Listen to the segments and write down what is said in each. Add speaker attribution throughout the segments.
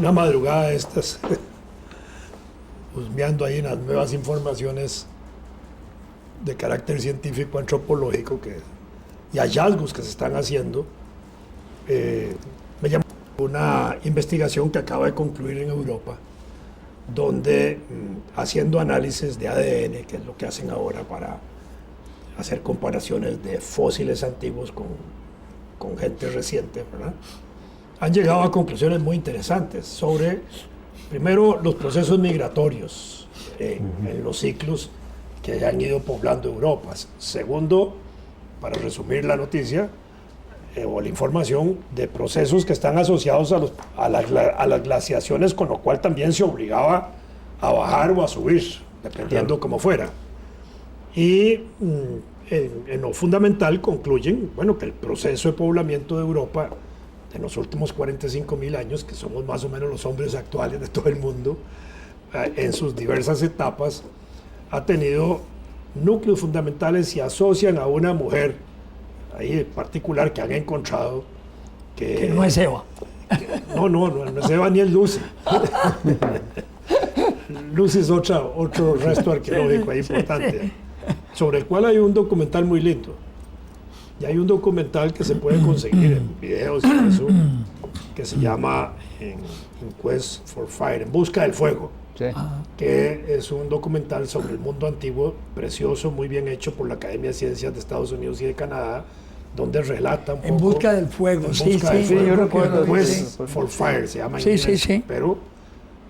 Speaker 1: una madrugada de estas, husmeando ahí en las nuevas informaciones de carácter científico, antropológico y hallazgos que se están haciendo, me llamó una investigación que acaba de concluir en Europa, donde haciendo análisis de ADN, que es lo que hacen ahora para hacer comparaciones de fósiles antiguos con gente reciente, ¿verdad? Han llegado a conclusiones muy interesantes sobre, primero, los procesos migratorios en los ciclos que han ido poblando Europa. Segundo, para resumir la noticia o la información, de procesos que están asociados a las glaciaciones, con lo cual también se obligaba a bajar o a subir, dependiendo cómo fuera. Y en lo fundamental concluyen, bueno, que el proceso de poblamiento de Europa en los últimos 45.000 años, que somos más o menos los hombres actuales de todo el mundo, en sus diversas etapas, ha tenido núcleos fundamentales y asocian a una mujer ahí en particular que han encontrado
Speaker 2: que no es Eva.
Speaker 1: No es Eva ni es Lucy. Lucy es otro resto arqueológico ahí importante, sobre el cual hay un documental muy lindo. Y hay un documental que se puede conseguir en videos y eso, que se llama In Quest for Fire, En Busca del Fuego,
Speaker 3: Sí.
Speaker 1: que es un documental sobre el mundo antiguo, precioso, muy bien hecho por la Academia de Ciencias de Estados Unidos y de Canadá, donde relata un poco...
Speaker 2: En busca del fuego,
Speaker 1: sí, yo
Speaker 3: recuerdo.
Speaker 1: Quest for Fire se llama en
Speaker 2: Sí,
Speaker 1: inglés,
Speaker 2: sí.
Speaker 1: pero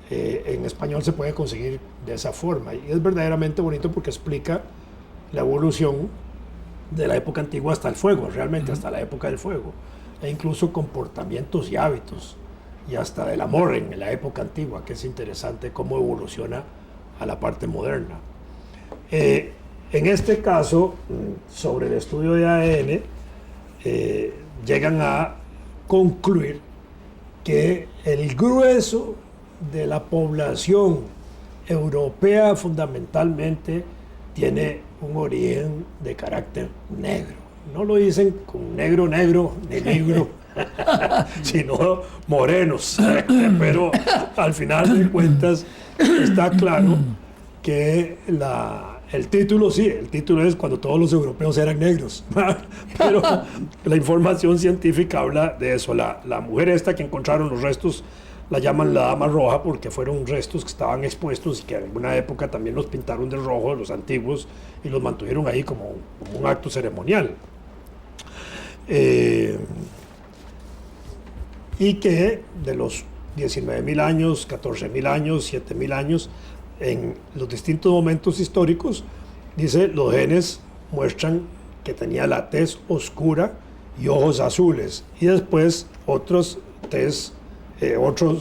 Speaker 1: en español se puede conseguir de esa forma. Y es verdaderamente bonito porque explica la evolución de la época antigua hasta el fuego, realmente hasta la época del fuego, e incluso comportamientos y hábitos, y hasta del amor en la época antigua, que es interesante cómo evoluciona a la parte moderna. En este caso, sobre el estudio de ADN, llegan a concluir que el grueso de la población europea fundamentalmente tiene un origen de carácter negro. No lo dicen con negro, ni negro, sino morenos. Pero al final de cuentas está claro que el título es Cuando todos los europeos eran negros. Pero la información científica habla de eso. La mujer esta que encontraron los restos la llaman la Dama Roja porque fueron restos que estaban expuestos y que en alguna época también los pintaron de rojo, los antiguos, y los mantuvieron ahí como un acto ceremonial. Y que de los 19.000 años, 14.000 años, 7.000 años, en los distintos momentos históricos, dice, los genes muestran que tenía la tez oscura y ojos azules, y después otros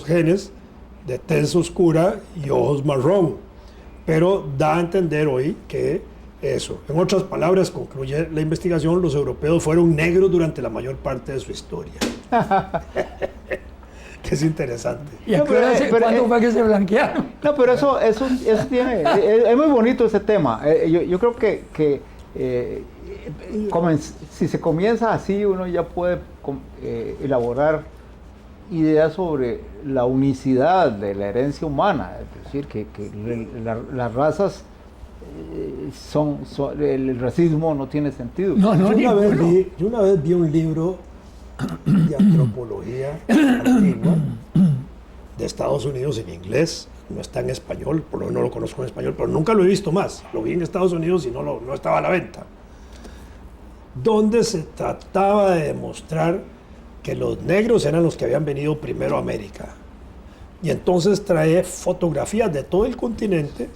Speaker 1: genes de tez oscura y ojos marrón, pero da a entender hoy que eso, en otras palabras, concluye la investigación, los europeos fueron negros durante la mayor parte de su historia. Que es interesante.
Speaker 2: ¿Y cuándo fue que se blanquearon?
Speaker 3: No, pero eso tiene, es muy bonito ese tema. Yo creo que si se comienza así, uno ya puede elaborar ideas sobre la unicidad de la herencia humana, es decir, que las razas el racismo no tiene sentido.
Speaker 2: No,
Speaker 1: Yo una vez vi un libro de antropología antigua de Estados Unidos en inglés, no está en español, por lo menos no lo conozco en español, pero nunca lo he visto más. Lo vi en Estados Unidos y no estaba a la venta, donde se trataba de demostrar que los negros eran los que habían venido primero a América. Y entonces trae fotografías de todo el continente,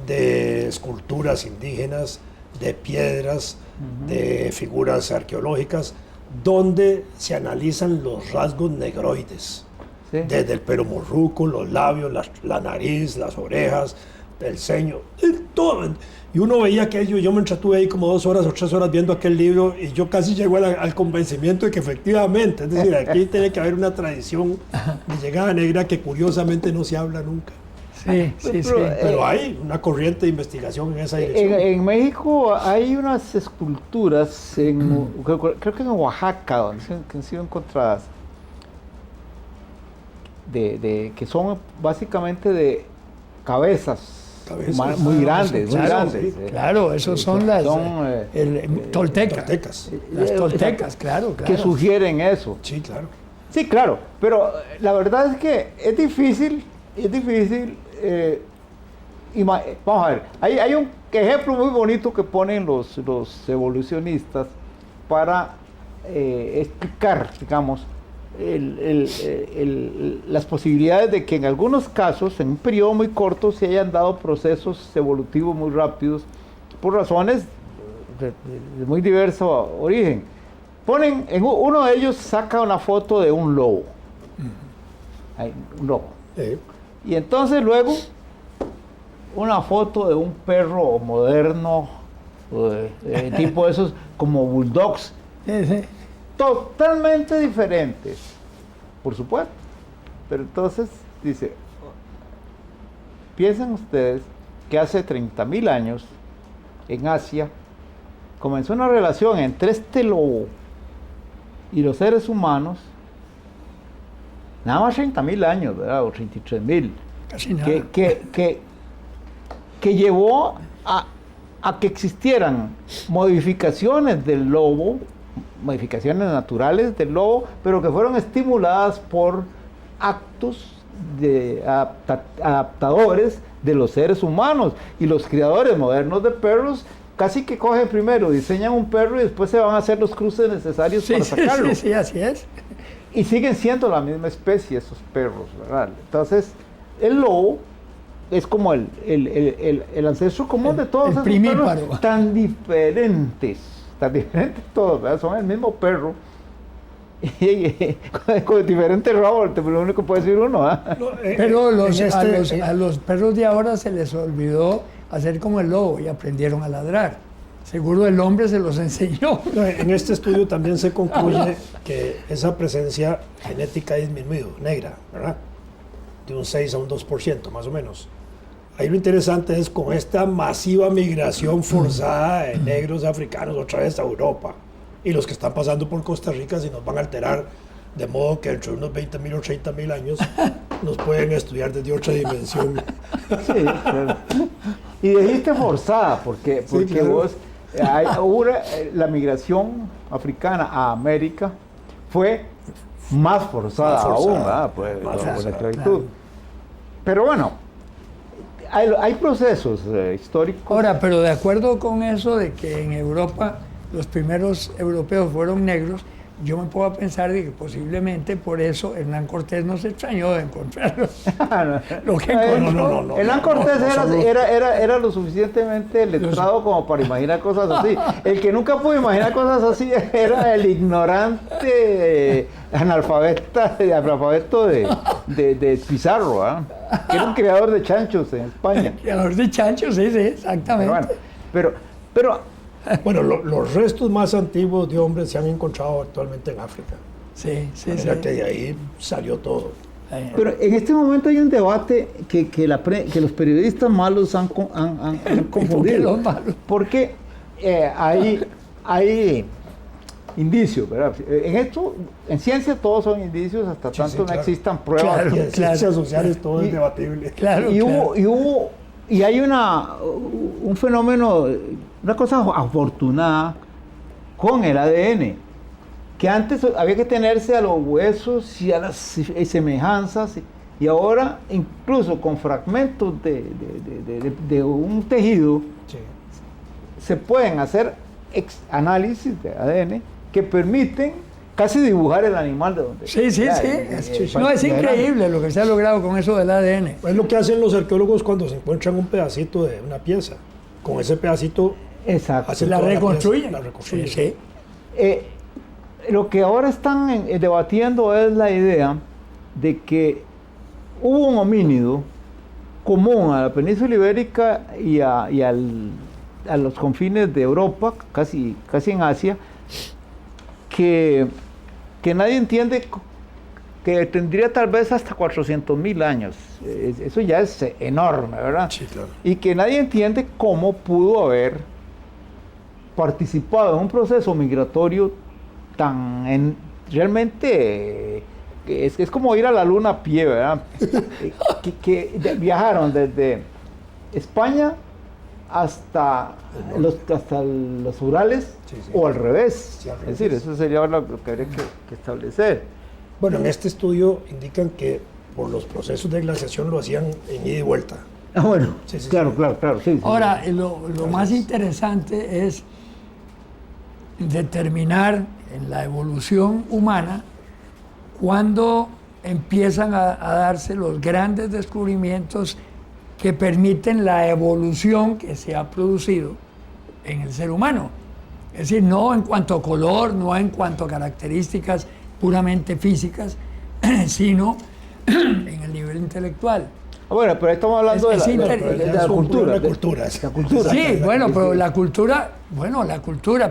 Speaker 1: de esculturas indígenas, de piedras, de figuras arqueológicas, donde se analizan los rasgos negroides, ¿sí? Desde el pelo morruco, los labios, la nariz, las orejas, el ceño, todo. Y uno veía aquello, yo me entretuve ahí como 2 horas o 3 horas viendo aquel libro y yo casi llego al convencimiento de que efectivamente, es decir, aquí tiene que haber una tradición de llegada negra que curiosamente no se habla nunca.
Speaker 2: Sí.
Speaker 1: Pero hay una corriente de investigación en esa dirección.
Speaker 3: En México hay unas esculturas, creo que en Oaxaca, donde han sido encontradas, que son básicamente de cabezas muy grandes, muy
Speaker 1: claro,
Speaker 3: grandes.
Speaker 1: sí,
Speaker 2: Claro, esos son las toltecas.
Speaker 1: Toltecas.
Speaker 2: Las toltecas, claro.
Speaker 3: Que sugieren eso.
Speaker 1: Sí, claro.
Speaker 3: Sí, claro, pero la verdad es que es difícil, vamos a ver, hay un ejemplo muy bonito que ponen los evolucionistas para explicar, digamos, las posibilidades de que en algunos casos, en un periodo muy corto, se hayan dado procesos evolutivos muy rápidos por razones de muy diverso origen. Uno de ellos saca una foto de un lobo. Un lobo. Y entonces luego una foto de un perro moderno, tipo esos como bulldogs.
Speaker 2: Sí.
Speaker 3: Totalmente diferentes, por supuesto. Pero entonces dice, piensen ustedes que hace 30.000 años en Asia comenzó una relación entre este lobo y los seres humanos, nada más 30.000 años, ¿verdad? O 33.000.
Speaker 2: Casi nada.
Speaker 3: Que llevó a que existieran modificaciones del lobo, modificaciones naturales del lobo, pero que fueron estimuladas por actos adaptadores de los seres humanos. Y los criadores modernos de perros casi que cogen primero, diseñan un perro y después se van a hacer los cruces necesarios para sacarlo.
Speaker 2: Sí, así es.
Speaker 3: Y siguen siendo la misma especie esos perros, ¿verdad? Entonces, el lobo es como el ancestro común de todos esos perros tan diferentes todos, ¿verdad? Son el mismo perro con diferentes rabos, lo único que puede decir uno, ¿verdad?
Speaker 2: Pero a los perros de ahora se les olvidó hacer como el lobo y aprendieron a ladrar. Seguro el hombre se los enseñó.
Speaker 1: En este estudio también se concluye que esa presencia genética ha disminuido, negra, ¿verdad? De un 6 a un 2%, más o menos. Ahí lo interesante es con esta masiva migración forzada de negros africanos otra vez a Europa y los que están pasando por Costa Rica si nos van a alterar de modo que dentro de unos 20.000 o 30.000 años nos pueden estudiar desde otra dimensión.
Speaker 3: Sí, claro. Y dijiste forzada porque sí, claro. La migración africana a América fue más forzada aún, pues, por la esclavitud. Claro. Pero bueno, hay procesos históricos.
Speaker 2: Ahora, pero de acuerdo con eso de que en Europa los primeros europeos fueron negros, yo me puedo pensar de que posiblemente por eso Hernán Cortés no se extrañó de encontrarlos. Lo que encontró.
Speaker 3: No, Hernán Cortés era lo suficientemente letrado como para imaginar cosas así. El que nunca pudo imaginar cosas así era el ignorante analfabeto de Pizarro, que era un criador de chanchos en España.
Speaker 2: Criador de chanchos, sí, exactamente.
Speaker 3: Pero
Speaker 1: bueno, los restos más antiguos de hombres se han encontrado actualmente en África.
Speaker 2: Sí.
Speaker 1: Que de ahí salió todo.
Speaker 3: Pero en este momento hay un debate que los periodistas malos han confundido. Porque hay indicios, ¿verdad? En ciencia todos son indicios hasta tanto no existan pruebas.
Speaker 1: Claro, en ciencias sociales todo es debatible.
Speaker 3: Y hay un fenómeno, una cosa afortunada con el ADN, que antes había que tenerse a los huesos y a las semejanzas, y ahora incluso con fragmentos de un tejido se pueden hacer análisis de ADN que permiten casi dibujar el animal de donde.
Speaker 2: Sí. No, es increíble lo que se ha logrado con eso del ADN.
Speaker 1: Es lo que hacen los arqueólogos cuando se encuentran un pedacito de una pieza. Con ese pedacito
Speaker 2: la reconstruyen.
Speaker 1: Sí.
Speaker 3: Lo que ahora están debatiendo es la idea de que hubo un homínido común a la península ibérica y a los confines de Europa, casi en Asia, que nadie entiende, que tendría tal vez hasta 400.000 años. Eso ya es enorme, ¿verdad?
Speaker 1: Sí, claro.
Speaker 3: Y que nadie entiende cómo pudo haber participado en un proceso migratorio realmente que es como ir a la luna a pie, ¿verdad? Viajaron desde España hasta los Urales,
Speaker 1: Sí, sí.
Speaker 3: o al revés.
Speaker 1: Sí, al
Speaker 3: Es decir,
Speaker 1: revés.
Speaker 3: eso sería lo que habría que establecer.
Speaker 1: Bueno, en este estudio indican que por los procesos de glaciación lo hacían en ida y vuelta.
Speaker 3: Ah, bueno,
Speaker 1: Sí, sí,
Speaker 3: claro,
Speaker 1: sí.
Speaker 3: claro. Sí, sí.
Speaker 2: Ahora, lo más interesante es determinar en la evolución humana cuándo empiezan a darse los grandes descubrimientos que permiten la evolución que se ha producido en el ser humano. Es decir, no en cuanto a color, no en cuanto a características puramente físicas, sino en el nivel intelectual.
Speaker 3: Bueno, pero estamos hablando
Speaker 2: Es
Speaker 3: de
Speaker 2: inter-
Speaker 3: la cultura.
Speaker 1: La cultura.
Speaker 3: La cultura.
Speaker 2: Sí, bueno, pero la cultura,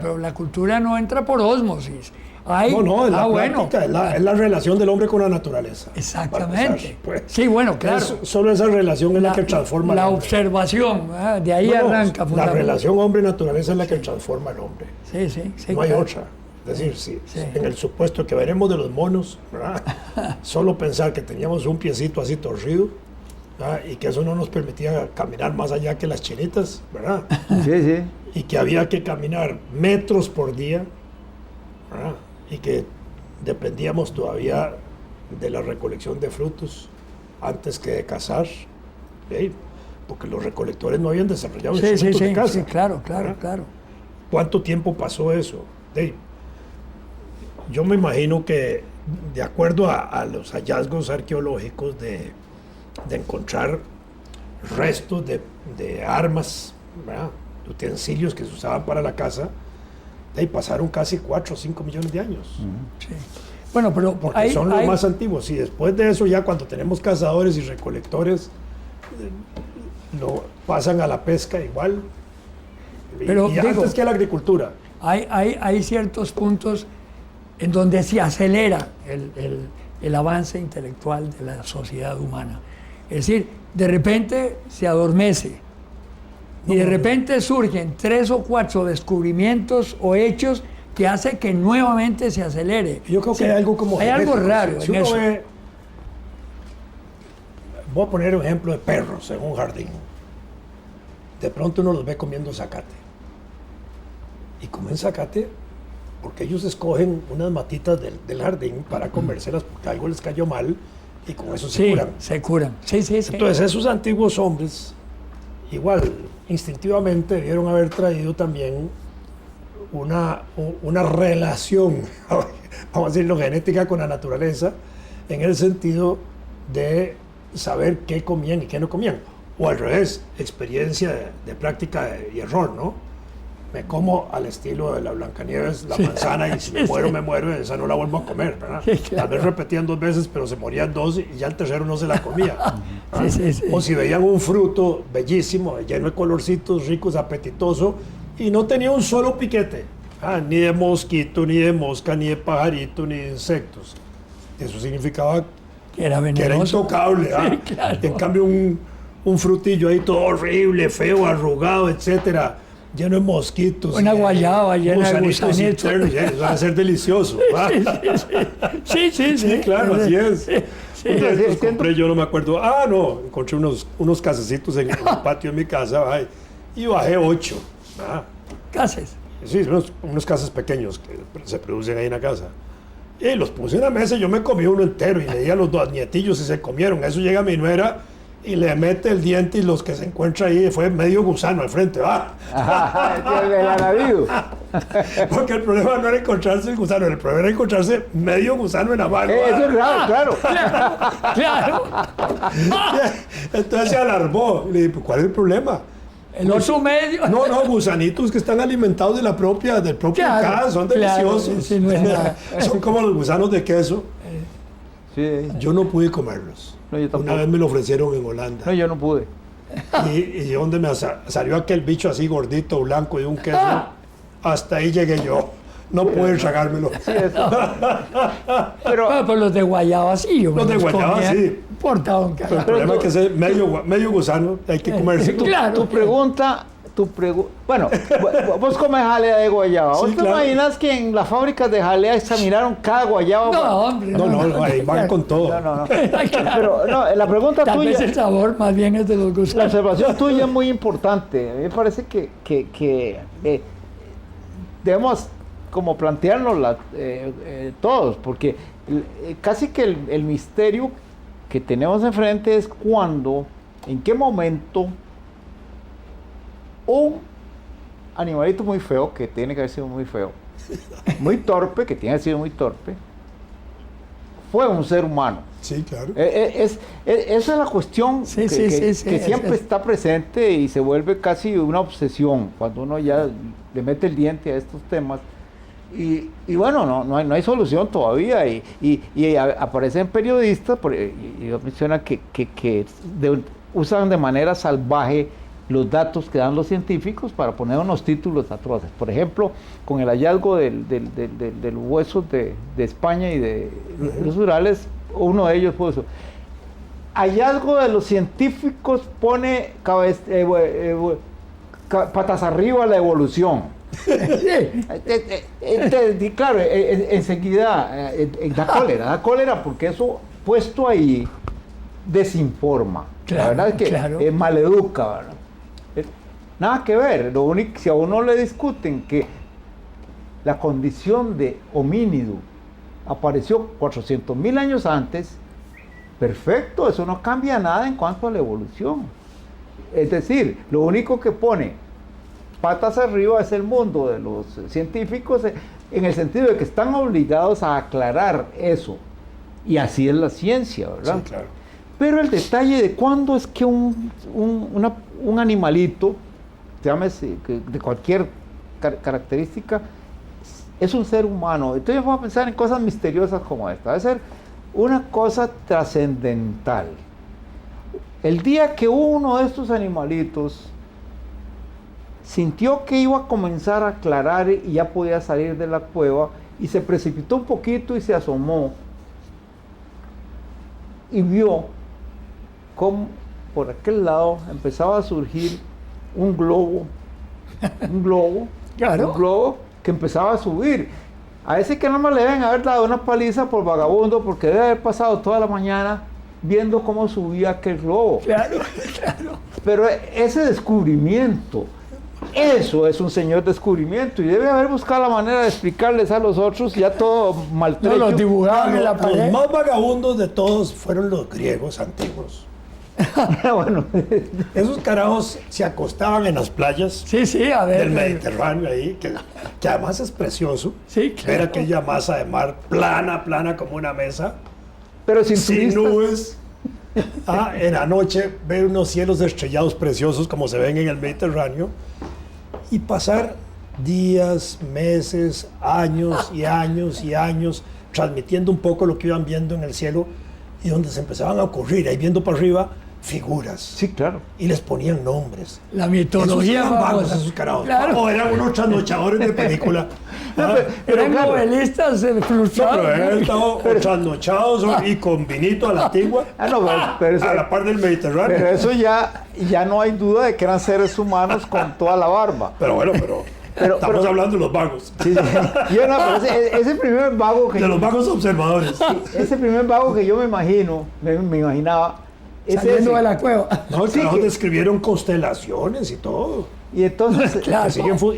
Speaker 2: pero la cultura no entra por ósmosis. Hay,
Speaker 1: No, es la
Speaker 2: bueno,
Speaker 1: práctica, es la relación del hombre con la naturaleza. para
Speaker 2: exactamente.
Speaker 1: empezar, pues.
Speaker 2: Sí, bueno, claro.
Speaker 1: Solo esa relación es la que transforma
Speaker 2: la
Speaker 1: al hombre.
Speaker 2: observación, de ahí
Speaker 1: No, no,
Speaker 2: arranca.
Speaker 1: la
Speaker 2: fundamentalmente.
Speaker 1: relación hombre-naturaleza es la que transforma al hombre.
Speaker 2: Sí, sí, sí.
Speaker 1: No hay
Speaker 2: claro.
Speaker 1: otra. Es decir, si
Speaker 2: Sí.
Speaker 1: en el supuesto que veremos de los monos, ¿verdad? Solo pensar que teníamos un piecito así torcido, ¿verdad? Y que eso no nos permitía caminar más allá que las chinitas, ¿verdad?
Speaker 3: Sí, sí.
Speaker 1: Y que había que caminar metros por día, ¿verdad? Y que dependíamos todavía de la recolección de frutos antes que de cazar, ¿sí? Porque los recolectores no habían desarrollado
Speaker 2: Sí, sí,
Speaker 1: instrumentos de
Speaker 2: sí,
Speaker 1: caza.
Speaker 2: sí, claro,
Speaker 1: ¿verdad?
Speaker 2: claro.
Speaker 1: ¿Cuánto tiempo pasó eso? Sí. Yo me imagino que, de acuerdo a los hallazgos arqueológicos de encontrar restos de armas, ¿verdad? De utensilios que se usaban para la caza, pasaron casi 4 o 5 millones de años.
Speaker 2: Sí. Bueno, pero
Speaker 1: Porque son los más antiguos. Y después de eso, ya cuando tenemos cazadores y recolectores, lo pasan a la pesca igual.
Speaker 2: Pero,
Speaker 1: y
Speaker 2: digo,
Speaker 1: antes que a la agricultura.
Speaker 2: hay ciertos puntos en donde se acelera el avance intelectual de la sociedad humana. Es decir, de repente se adormece y de repente surgen 3 o 4 descubrimientos o hechos que hace que nuevamente se acelere.
Speaker 1: Yo creo que
Speaker 2: Sí,
Speaker 1: hay algo como
Speaker 2: hay algo
Speaker 1: genético.
Speaker 2: raro
Speaker 1: Si
Speaker 2: en
Speaker 1: uno
Speaker 2: eso.
Speaker 1: voy a poner un ejemplo de perros en un jardín. De pronto uno los ve comiendo zacate. Y comen zacate porque ellos escogen unas matitas del jardín para comérselas porque algo les cayó mal y con eso se
Speaker 2: Sí,
Speaker 1: curan.
Speaker 2: se curan. Sí, sí, sí.
Speaker 1: Entonces esos antiguos hombres, igual, instintivamente debieron haber traído también una relación, vamos a decirlo, genética con la naturaleza, en el sentido de saber qué comían y qué no comían. O al revés, experiencia de práctica y error, ¿no? Me como al estilo de la Blancanieves la manzana y si me muero, esa no la vuelvo a comer, ¿verdad?
Speaker 2: Sí, claro.
Speaker 1: Tal vez repetían 2 veces, pero se morían 2 y ya el tercero no se la comía.
Speaker 2: Sí, sí, sí.
Speaker 1: O si veían un fruto bellísimo, lleno de colorcitos ricos, apetitoso, y no tenía un solo piquete, ni de mosquito, ni de mosca, ni de pajarito, ni de insectos. Eso significaba
Speaker 2: Que era
Speaker 1: que era
Speaker 2: venenoso.
Speaker 1: intocable.
Speaker 2: Sí, claro.
Speaker 1: En cambio, un frutillo ahí todo horrible, feo, arrugado, etcétera, lleno de mosquitos.
Speaker 2: Una guayaba llena de gusanitos.
Speaker 1: internos, eso va a ser delicioso. ¿va?
Speaker 2: Sí, sí, sí.
Speaker 1: Sí, claro, así es. Un día
Speaker 3: sí,
Speaker 1: estos compré, yo no me acuerdo. No, encontré unos casecitos en el patio de mi casa, ay, y bajé 8.
Speaker 2: Cases.
Speaker 1: Sí, unos casas pequeños que se producen ahí en la casa. Y los puse en la mesa y yo me comí uno entero y le di a los 2 nietillos y se comieron. Eso llega mi nuera y le mete el diente y los que se encuentra ahí fue medio gusano al frente, va.
Speaker 3: El anabío.
Speaker 1: Porque el problema no era encontrarse el gusano, el problema era encontrarse medio gusano en la mano.
Speaker 3: Eso es claro.
Speaker 2: Claro.
Speaker 1: Entonces se alarmó. Le dije, ¿cuál es el problema?
Speaker 2: El oso medio.
Speaker 1: No, gusanitos que están alimentados del propio
Speaker 2: Claro,
Speaker 1: gas, son
Speaker 2: claro,
Speaker 1: deliciosos.
Speaker 2: sí, no es nada.
Speaker 1: Son como los gusanos de queso.
Speaker 3: Sí.
Speaker 1: Yo no pude comerlos.
Speaker 3: No, yo tampoco.
Speaker 1: Una vez me lo ofrecieron en Holanda.
Speaker 3: No, yo no pude.
Speaker 1: Y donde me salió aquel bicho así gordito, blanco y un queso, hasta ahí llegué yo. No pude tragármelo.
Speaker 3: Pero
Speaker 2: Pues los de guayaba sí. Yo
Speaker 1: Los
Speaker 2: me
Speaker 1: de guayaba,
Speaker 2: comía.
Speaker 1: sí.
Speaker 2: Importaba un
Speaker 1: Pero el
Speaker 2: carajo.
Speaker 1: problema es que ese medio gusano hay que comérselo.
Speaker 2: Claro.
Speaker 3: tu pregunta tu pregunta. Bueno, vos comes jalea de guayaba. ¿Vos
Speaker 1: Sí,
Speaker 3: te
Speaker 1: claro.
Speaker 3: imaginas que en las fábricas de jalea examinaron cada guayaba?
Speaker 2: No, hombre.
Speaker 1: No, ahí van con todo.
Speaker 3: No. Pero no, la pregunta
Speaker 2: Tal vez
Speaker 3: tuya,
Speaker 2: el sabor más bien es de los
Speaker 3: la
Speaker 2: gusanos.
Speaker 3: observación tuya es muy importante. A mí me parece que debemos como planteárnosla todos, porque casi que el misterio que tenemos enfrente es cuándo, en qué momento un animalito muy feo, que tiene que haber sido muy feo, muy torpe, que tiene que haber sido muy torpe, fue un ser humano.
Speaker 1: Sí, claro.
Speaker 3: Esa es la cuestión
Speaker 2: Sí,
Speaker 3: que
Speaker 2: sí,
Speaker 3: siempre
Speaker 2: es-
Speaker 3: está presente y se vuelve casi una obsesión cuando uno ya le mete el diente a estos temas. Y bueno, no hay solución todavía. Y aparecen periodistas, y mencionan que usan de manera salvaje los datos que dan los científicos para poner unos títulos atroces. Por ejemplo, con el hallazgo de los huesos de España y de los Urales, uno de ellos puso: hallazgo de los científicos pone patas arriba la evolución. Claro, enseguida da cólera porque eso puesto ahí desinforma.
Speaker 2: Claro,
Speaker 3: La verdad es que
Speaker 2: claro.
Speaker 3: maleduca, ¿verdad? Nada que ver. Lo único, si a uno le discuten que la condición de homínido apareció 400.000 años antes, perfecto, eso no cambia nada en cuanto a la evolución. Es decir, lo único que pone patas arriba es el mundo de los científicos, en el sentido de que están obligados a aclarar eso. Y así es la ciencia, ¿verdad?
Speaker 1: Sí, claro.
Speaker 3: Pero el detalle de cuándo es que un animalito, llámese de cualquier característica, es un ser humano. Entonces vamos a pensar en cosas misteriosas como esta. Va a ser una cosa trascendental. El día que uno de estos animalitos sintió que iba a comenzar a aclarar y ya podía salir de la cueva, y se precipitó un poquito y se asomó y vio cómo por aquel lado empezaba a surgir un globo
Speaker 2: Claro.
Speaker 3: que empezaba a subir. A ese que no me le deben haber dado una paliza por vagabundo, porque debe haber pasado toda la mañana viendo cómo subía aquel globo.
Speaker 2: Claro.
Speaker 3: Pero ese descubrimiento, eso es un señor descubrimiento, y debe haber buscado la manera de explicarles a los otros ya todo
Speaker 2: No,
Speaker 3: maltrecho.
Speaker 2: los dibujaban en la
Speaker 1: Los
Speaker 2: pared.
Speaker 1: más vagabundos de todos fueron los griegos antiguos.
Speaker 3: Bueno,
Speaker 1: Esos carajos se acostaban en las playas
Speaker 2: Sí, a ver.
Speaker 1: del Mediterráneo ahí, que además es precioso.
Speaker 2: Sí, claro.
Speaker 1: Ver aquella masa de mar plana como una mesa,
Speaker 3: pero sin
Speaker 1: sin
Speaker 3: turistas.
Speaker 1: nubes. En la noche ver unos cielos estrellados preciosos como se ven en el Mediterráneo, y pasar días, meses, años y años y años transmitiendo un poco lo que iban viendo en el cielo, y donde se empezaban a ocurrir, ahí viendo para arriba, figuras.
Speaker 3: Sí, claro.
Speaker 1: Y les ponían nombres.
Speaker 2: La mitología.
Speaker 1: Esos eran vagos,
Speaker 2: famosa.
Speaker 1: esos carajos.
Speaker 2: Claro.
Speaker 1: O eran unos trasnochadores de película.
Speaker 2: Eran
Speaker 3: claro.
Speaker 2: novelistas
Speaker 1: No,
Speaker 2: frustrados.
Speaker 1: pero eran estado trasnochados y con vinito a la antigua,
Speaker 3: Pero eso,
Speaker 1: a la par del Mediterráneo.
Speaker 3: pero eso ya no hay duda de que eran seres humanos con toda la barba.
Speaker 1: Pero bueno, estamos hablando de los vagos.
Speaker 3: Sí, sí. Yo no, pero ese primer vago que
Speaker 1: De los vagos observadores.
Speaker 3: ese primer vago que yo me imaginaba, es
Speaker 2: Saliendo
Speaker 3: ese.
Speaker 2: de la cueva.
Speaker 1: No,
Speaker 3: Sí,
Speaker 1: carajos
Speaker 3: que-
Speaker 1: describieron constelaciones y todo.
Speaker 3: Y entonces,
Speaker 2: Claro.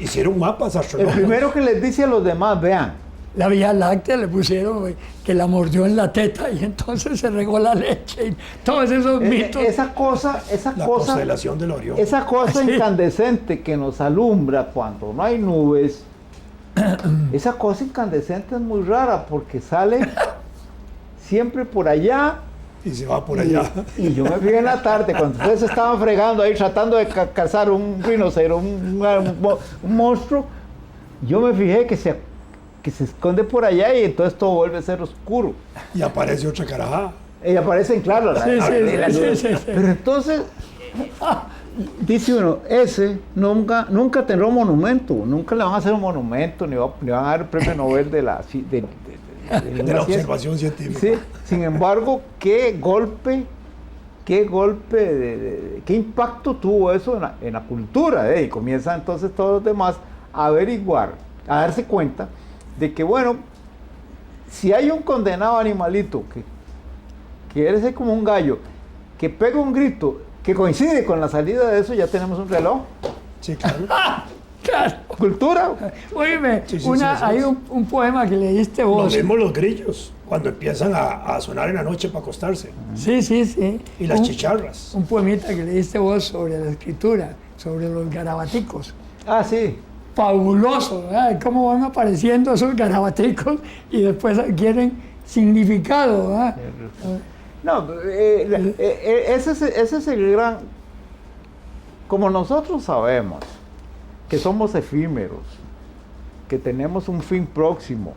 Speaker 1: Hicieron mapas
Speaker 3: el
Speaker 1: astronómicos.
Speaker 3: primero que les dice a los demás, vean,
Speaker 2: La Vía Láctea le pusieron que la mordió en la teta y entonces se regó la leche. Y todos esos mitos.
Speaker 3: esa cosa,
Speaker 1: La constelación del Orión.
Speaker 3: esa cosa
Speaker 2: Sí.
Speaker 3: incandescente que nos alumbra cuando no hay nubes, esa cosa incandescente es muy rara porque sale siempre por allá.
Speaker 1: Y se va por allá.
Speaker 3: Y yo me fijé en la tarde, cuando ustedes estaban fregando ahí tratando de cazar un rinoceronte, un monstruo, yo me fijé que se esconde por allá y entonces todo vuelve a ser oscuro.
Speaker 1: Y aparece otra carajada.
Speaker 3: Y aparecen, claro, las
Speaker 2: Sí,
Speaker 3: luces.
Speaker 2: sí.
Speaker 3: Pero entonces, dice uno, ese nunca tendrá un monumento, nunca le van a hacer un monumento, ni van a dar el premio Nobel de la
Speaker 1: De la observación científica.
Speaker 3: Sí, sin embargo, qué golpe qué golpe, qué impacto tuvo eso en la cultura, y comienzan entonces todos los demás a averiguar, a darse cuenta de que, bueno, si hay un condenado animalito que eres como un gallo, que pega un grito, que coincide con la salida de eso, ya tenemos un reloj.
Speaker 1: Sí, claro.
Speaker 2: Claro.
Speaker 3: Cultura.
Speaker 2: Oíme,
Speaker 1: Sí, sí,
Speaker 2: hay
Speaker 1: sí.
Speaker 2: un poema que leíste
Speaker 1: Lo
Speaker 2: vos.
Speaker 1: mismo los grillos, cuando empiezan a sonar en la noche para acostarse.
Speaker 2: Sí, sí, sí.
Speaker 1: Y las chicharras.
Speaker 2: Un poemita que leíste vos sobre la escritura, sobre los garabaticos.
Speaker 3: Ah, sí.
Speaker 2: Fabuloso, ¿verdad? Cómo van apareciendo esos garabaticos y después adquieren significado, ¿verdad?
Speaker 3: No, ese es el gran... Como nosotros sabemos que somos efímeros, que tenemos un fin próximo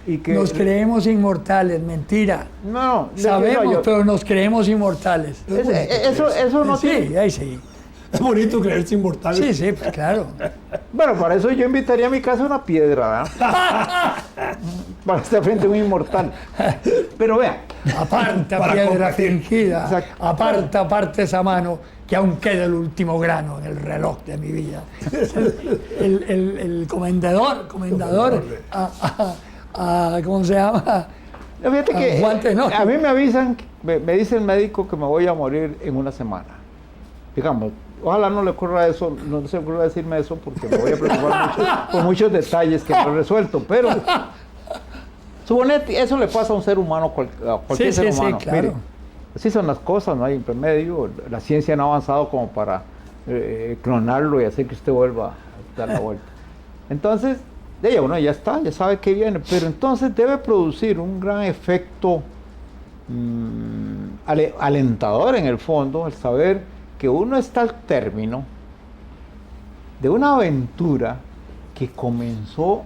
Speaker 3: y que...
Speaker 2: Nos creemos inmortales, mentira.
Speaker 3: No,
Speaker 2: Sabemos, pero nos creemos inmortales.
Speaker 3: eso no tiene...
Speaker 2: Sí, ahí sí.
Speaker 1: Es bonito creerse inmortal.
Speaker 2: Sí, sí, pues claro.
Speaker 3: Bueno, para eso yo invitaría a mi casa una piedra, ¿verdad? Para estar frente a un inmortal. Pero vean,
Speaker 2: Aparta,
Speaker 1: Para
Speaker 2: piedra
Speaker 1: competir.
Speaker 2: fingida.
Speaker 3: Exacto.
Speaker 2: Aparta esa mano, que aún queda el último grano en el reloj de mi vida. El comendador, ¿cómo se llama?
Speaker 3: fíjate que
Speaker 2: Guante, ¿no?
Speaker 3: a mí me avisan, me dice el médico que me voy a morir en una semana. Digamos, ojalá no le ocurra eso, no se ocurra decirme eso porque me voy a preocupar mucho por muchos detalles que no he resuelto, pero suponete, eso le pasa a un ser humano, a cualquier
Speaker 2: Sí,
Speaker 3: ser
Speaker 2: sí,
Speaker 3: humano.
Speaker 2: sí, claro.
Speaker 3: Mire, así son las cosas, no hay intermedio, la ciencia no ha avanzado como para clonarlo y hacer que usted vuelva a dar la vuelta. Entonces, uno ya está, ya sabe que viene, pero entonces debe producir un gran efecto alentador en el fondo, el saber que uno está al término de una aventura que comenzó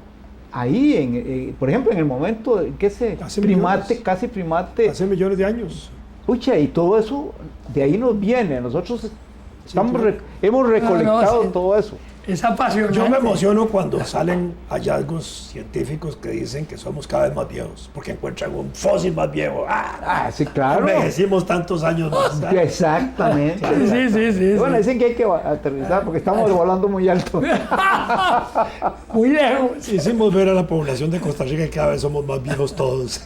Speaker 3: ahí, por ejemplo, en el momento en que ese
Speaker 1: Hace
Speaker 3: primate,
Speaker 1: millones. Hace millones de años.
Speaker 3: pucha, y todo eso de ahí nos viene, nosotros estamos
Speaker 1: claro.
Speaker 3: hemos recolectado
Speaker 2: sí.
Speaker 3: todo eso.
Speaker 2: Es apasionante.
Speaker 1: Yo me emociono cuando salen hallazgos científicos que dicen que somos cada vez más viejos, porque encuentran un fósil más viejo.
Speaker 3: Ah, sí, claro.
Speaker 1: Envejecimos tantos años más.
Speaker 3: Exactamente.
Speaker 2: Sí.
Speaker 3: Bueno, dicen que hay que aterrizar porque estamos volando muy alto.
Speaker 2: Muy lejos.
Speaker 1: Hicimos ver a la población de Costa Rica que cada vez somos más viejos todos.